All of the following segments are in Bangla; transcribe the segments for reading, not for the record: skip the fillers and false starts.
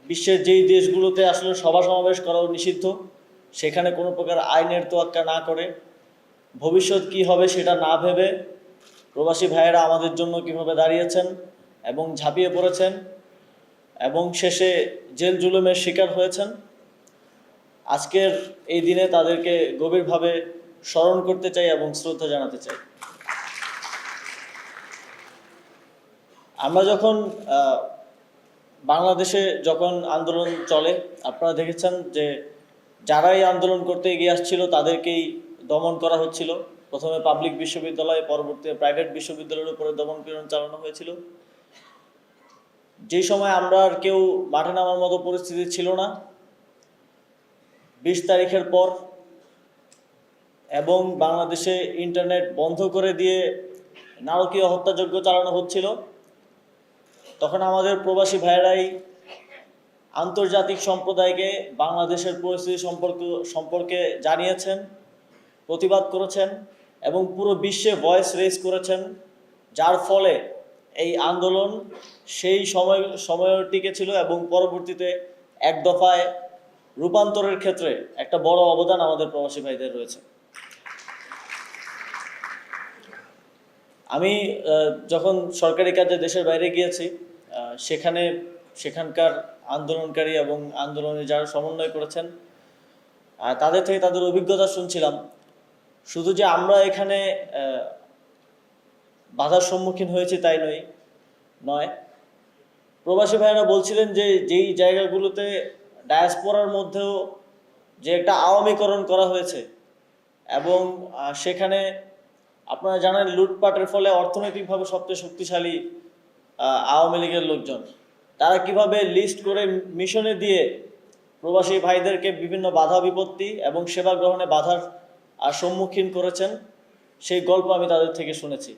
বিশ্বের যেই দেশগুলোতে আসলে সভা সমাবেশ করাও নিষিদ্ধ, সেখানে কোনো প্রকার আইনের তোয়াক্কা না করে, ভবিষ্যৎ কি হবে সেটা না ভেবে প্রবাসী ভাইয়েরা আমাদের জন্য কিভাবে দাঁড়িয়েছেন এবং ঝাঁপিয়ে পড়েছেন এবং শেষে জেল জুলুমের শিকার হয়েছেন, আজকের এই দিনে তাদেরকে গভীরভাবে স্মরণ করতে চাই এবং শ্রদ্ধা জানাতে চাই। আমরা যখন বাংলাদেশে যখন আন্দোলন চলে, আপনারা দেখেছেন যে যারাই আন্দোলন করতে এগিয়ে আসছিল তাদেরকেই দমন করা হচ্ছিল। প্রথমে পাবলিক বিশ্ববিদ্যালয়, পরবর্তীতে প্রাইভেট বিশ্ববিদ্যালয়ের উপরে দমন পীড়ন চালানো হয়েছিল। যেই সময় আমরা আর কেউ মাঠে নামার মতো পরিস্থিতি ছিল না, 20 তারিখের পর এবং বাংলাদেশে ইন্টারনেট বন্ধ করে দিয়ে নারকীয় হত্যাযজ্ঞ চালানো হচ্ছিল, তখন আমাদের প্রবাসী ভাইয়েরাই আন্তর্জাতিক সম্প্রদায়কে বাংলাদেশের পরিস্থিতি সম্পর্কে জানিয়েছেন, প্রতিবাদ করেছেন এবং পুরো বিশ্বে ভয়েস রেজ করেছেন, যার ফলে এই আন্দোলন সেই সময় টিকে ছিল এবং পরবর্তীতে এক দফায় রূপান্তরের ক্ষেত্রে একটা বড় অবদান আমাদের প্রবাসী ভাইদের রয়েছে। আমি যখন সরকারি কাজে দেশের বাইরে গিয়েছি, সেখানকার আন্দোলনকারী এবং আন্দোলনে যারা সমন্বয় করেছেন তাদের থেকে তাদের অভিজ্ঞতা শুনছিলাম। শুধু যে আমরা এখানে বাধার সম্মুখীন হয়েছি তাই নয়, প্রবাসী ভাইয়েরা বলছিলেন যে যেই জায়গাগুলোতে ডায়াসপোরার মধ্যেও যে একটা আওয়ামীকরণ করা হয়েছে এবং সেখানে আপনারা জানেন লুটপাটের ফলে অর্থনৈতিকভাবে সবচেয়ে শক্তিশালী আওয়ামী লীগের লোকজন, তারা কিভাবে লিস্ট করে মিশনে দিয়ে প্রবাসী ভাইদেরকে বিভিন্ন বাধা বিপত্তি এবং সেবা গ্রহণে বাধার সম্মুখীন করেছেন, সেই গল্প আমি তাদের থেকে শুনেছি।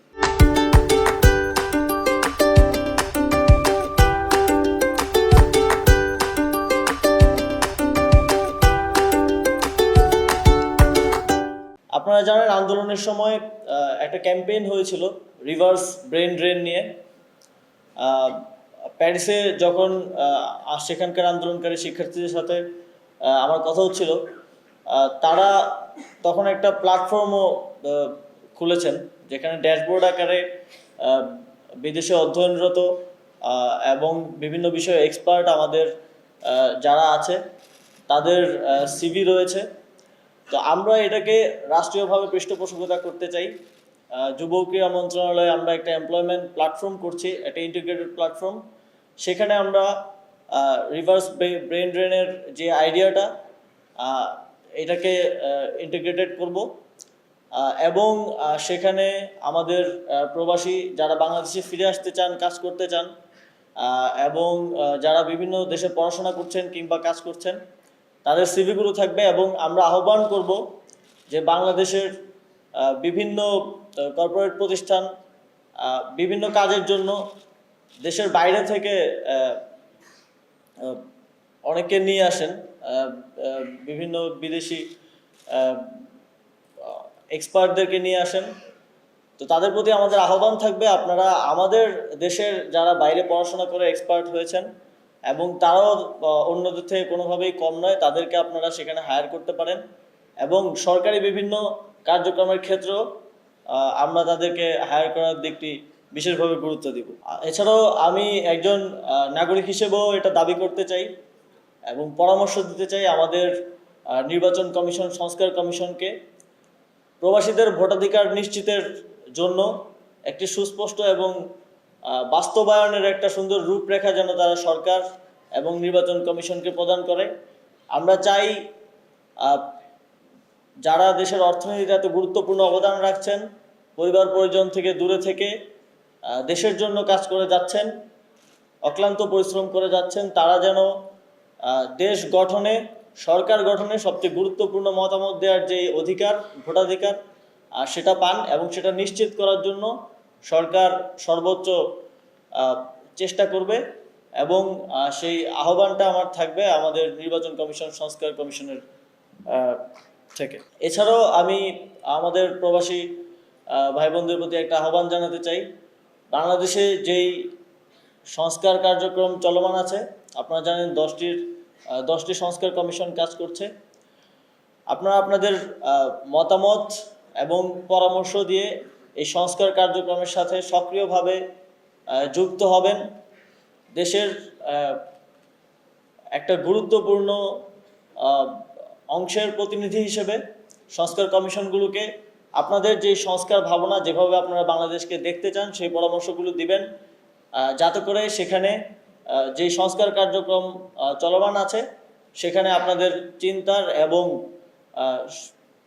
আপনারা জানেন আন্দোলনের সময় একটা ক্যাম্পেইন হয়েছিল রিভার্স ব্রেন ড্রেন নিয়ে। প্যারিসে যখন সেখানকার আন্দোলনকারী শিক্ষার্থীদের সাথে আমার কথা হচ্ছিল, তারা তখন একটা প্ল্যাটফর্মও খুলেছেন যেখানে ড্যাশবোর্ড আকারে বিদেশে অধ্যয়নরত এবং বিভিন্ন বিষয়ে এক্সপার্ট আমাদের যারা আছে তাদের সিভি রয়েছে। তো আমরা এটাকে রাষ্ট্রীয়ভাবে পৃষ্ঠপোষকতা করতে চাই। যুব ক্রীড়া মন্ত্রণালয়ে আমরা একটা এমপ্লয়মেন্ট প্ল্যাটফর্ম করছি, একটা ইন্টিগ্রেটেড প্ল্যাটফর্ম। সেখানে আমরা রিভার্স ব্রেন ড্রেনের যে আইডিয়াটা, এটাকে ইন্টিগ্রেটেড করব এবং সেখানে আমাদের প্রবাসী যারা বাংলাদেশে ফিরে আসতে চান, কাজ করতে চান এবং যারা বিভিন্ন দেশে পড়াশোনা করছেন কিংবা কাজ করছেন, তাদের সিভিগুলো থাকবে এবং আমরা আহ্বান করব যে বাংলাদেশের বিভিন্ন কর্পোরেট প্রতিষ্ঠান বিভিন্ন কাজের জন্য দেশের বাইরে থেকে অনেকে নিয়ে আসেন, বিভিন্ন বিদেশি এক্সপার্টদেরকে নিয়ে আসেন। তো তাদের প্রতি আমাদের আহ্বান থাকবে, আপনারা আমাদের দেশের যারা বাইরে পড়াশোনা করে এক্সপার্ট হয়েছেন এবং তারাও অন্যদের থেকে কোনোভাবেই কম নয়, তাদেরকে আপনারা সেখানে হায়ার করতে পারেন এবং সরকারি বিভিন্ন কার্যক্রমের ক্ষেত্রেও আমরা তাদেরকে হায়ার করার দিকটি বিশেষভাবে গুরুত্ব দিব। এছাড়াও আমি একজন নাগরিক হিসেবেও এটা দাবি করতে চাই এবং পরামর্শ দিতে চাই আমাদের নির্বাচন কমিশন, সংস্কার কমিশনকে প্রবাসীদের ভোটাধিকার নিশ্চিতের জন্য একটি সুস্পষ্ট এবং বাস্তবায়নের একটা সুন্দর রূপরেখা যেন তারা সরকার এবং নির্বাচন কমিশনকে প্রদান করে। আমরা চাই যারা দেশের অর্থনীতিতে এত গুরুত্বপূর্ণ অবদান রাখছেন, পরিবার পরিজন থেকে দূরে থেকে দেশের জন্য কাজ করে যাচ্ছেন, অক্লান্ত পরিশ্রম করে যাচ্ছেন, তারা যেন দেশ গঠনে, সরকার গঠনে সবচেয়ে গুরুত্বপূর্ণ মতামত দেওয়ার যে অধিকার, ভোটাধিকার, সেটা পান এবং সেটা নিশ্চিত করার জন্য সরকার সর্বোচ্চ চেষ্টা করবে এবং সেই আহ্বানটা আমার থাকবে আমাদের নির্বাচন কমিশন, সংস্কার কমিশনের থেকে। এছাড়াও আমি আমাদের প্রবাসী ভাই বোনদের প্রতি একটা আহ্বান জানাতে চাই, বাংলাদেশে যেই সংস্কার কার্যক্রম চলমান আছে আপনারা জানেন 10টি সংস্কার কমিশন কাজ করছে। আপনারা আপনাদের মতামত এবং পরামর্শ দিয়ে এই সংস্কার কার্যক্রমের সাথে সক্রিয়ভাবে যুক্ত হবেন। দেশের একটা গুরুত্বপূর্ণ অংশের প্রতিনিধি হিসেবে সংস্কার কমিশনগুলোকে আপনাদের যে সংস্কার ভাবনা, যেভাবে আপনারা বাংলাদেশকে দেখতে চান, সেই পরামর্শগুলো দিবেন, যাতে করে সেখানে যে সংস্কার কার্যক্রম চলমান আছে সেখানে আপনাদের চিন্তার এবং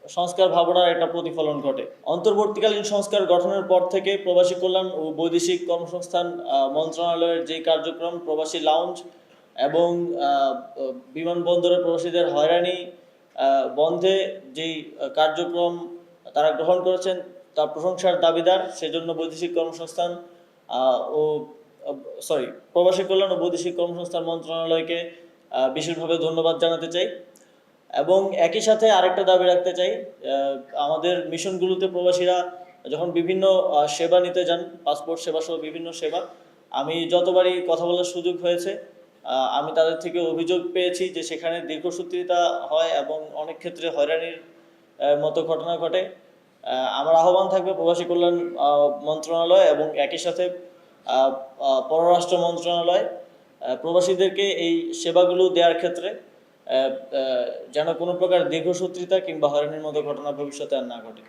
সংস্কার ভাবনার একটা প্রতিফলন ঘটে। অন্তর্বর্তীকালীন সংস্কার গঠনের পর থেকে প্রবাসী কল্যাণ ও বৈদেশিক কর্মসংস্থান মন্ত্রণালয়ের যে কার্যক্রম, প্রবাসী লাউঞ্জ এবং বিমানবন্দরে প্রবাসীদের হয়রানি বন্ধে যেই কার্যক্রম তারা গ্রহণ করেছেন তার প্রশংসার দাবিদার। সেজন্য বৈদেশিক কর্মসংস্থান ও প্রবাসী কল্যাণ ও বৈদেশিক কর্মসংস্থান মন্ত্রণালয়কে বিশেষভাবে ধন্যবাদ জানাতে চাই। এবং একই সাথে আরেকটা দাবি রাখতে চাই, আমাদের মিশনগুলোতে প্রবাসীরা যখন বিভিন্ন সেবা নিতে যান, পাসপোর্ট সেবা সহ বিভিন্ন সেবা, আমি যতবারই কথা বলার সুযোগ হয়েছে আমি তাদের থেকে অভিযোগ পেয়েছি যে সেখানে দীর্ঘসূত্রিতা হয় এবং অনেক ক্ষেত্রে হয়রানির মতো ঘটনা ঘটে। আমার আহ্বান থাকবে প্রবাসী কল্যাণ মন্ত্রণালয় এবং একই সাথে পররাষ্ট্র মন্ত্রণালয় প্রবাসীদেরকে এই সেবাগুলো দেওয়ার ক্ষেত্রে যেন কোনো প্রকার দীর্ঘসূত্রিতা কিংবা হয়রানির মতো ঘটনা ভবিষ্যতে আর না ঘটে।